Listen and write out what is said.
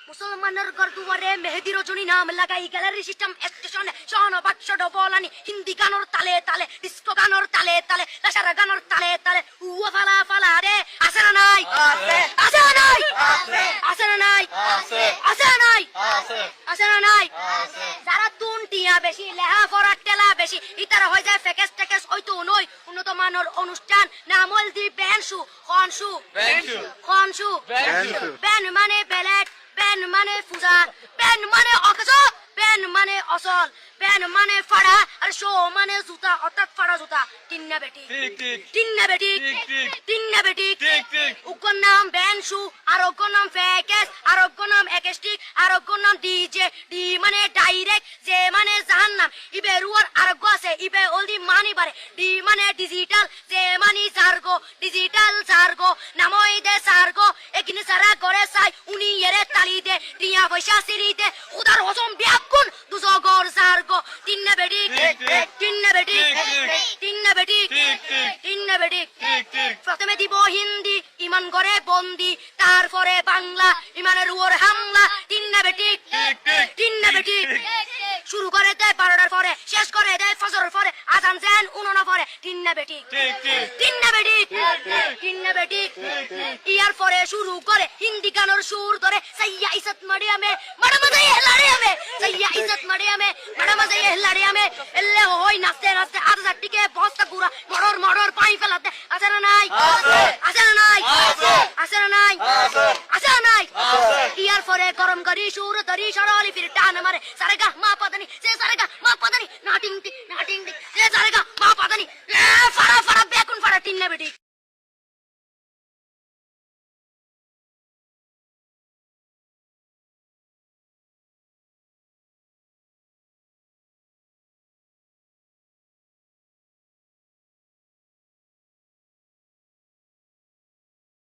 মুসলমানের ঘর দুয়ারে মেহেদি রজনী নাম লাগাই গ্যালারি সিস্টেম স্টেশনে সহনবাক্স ডবলানি হিন্দি গানোর তালে তালে ডিস্কো গানোর তালে তালে লাসারা গানোর তালে তালে উয়া ফালা ফালা রে আছে না নাই আছে না নাই আছে না নাই আছে না নাই আছে না নাই যারা তুন টিয়া বেশি লেহা ফরাক টেলা বেশি ইতারা হয়ে যায় ফেকেস টেকেস হয়তো নই উন্নত মানের অনুষ্ঠান নাম হল দি বেনশু খনশু খনশু বেন মানে বেলেট বেন মানে ফুজা বেন মানে অকজ বেন মানে অসল বেন মানে ফাড়া আর শো মানে জুতা অর্থাৎ ফাড়া জুতা তিন্না বেটি তিন্না বেটি তিন্না বেটি উগ্র নাম বেনশু আর উগ্র নাম ফেকেস আর উগ্র নাম একেস্টিক আর উগ্র নাম ডিজে ডি মানে ডাইরেক্ট যে মানে জাহান্নাম ইবে রুয়ার আরোগ্য আছে ইবে অলদি মানি বারে ডি মানে ডিজিটাল যে মানি সার্গো ডিজিটাল সার্গো নামই দে সার্গো একিনি সারা করে সাই উনি এরে তালি দে টিয়া পয়সা সিরি দে উদার হজম ব্যাকুন দুজগর সার্গো তিন্না বেটি তিন্না বেটি তিন্না বেটি তিন্না বেটি প্রথমে দিব হিন্দি ইমান করে বন্দি তারপরে বাংলা ইমানের উপর হামলা তিন্না বেটি তিন্না বেটি শুরু করে দেয় 12টার পরে শেষ করে দেয় ফজরের পরে আজান দেন উনানা পরে তিন্না বেটি তিন্না বেটি তিন্না বেটি ইয়ার পরে শুরু করে হিন্দি গানের সুর ধরে সাইয়া ইজ্জত মারিয়ামে বড় মজা হেলারে আমি সাইয়া ইজ্জত মারিয়ামে বড় মজা হেলারে আমি এলে হই নাচতে নাচতে আধা টিকে বস্তা গুড়া মড়র মড়র পাই ফেলাতে আছে না নাই আছে না নাই আছে না নাই আছে না নাই ইয়ার পরে গরম করি সুর ধরি সরলি ফির টান মারে সারেগা মা পাদানি সে সারেগা মা পাদানি নাটিং টি সে সারেগা মা পাদানি ফাড়া ফাড়া বেকুন ফাড়া তিন্না বেটি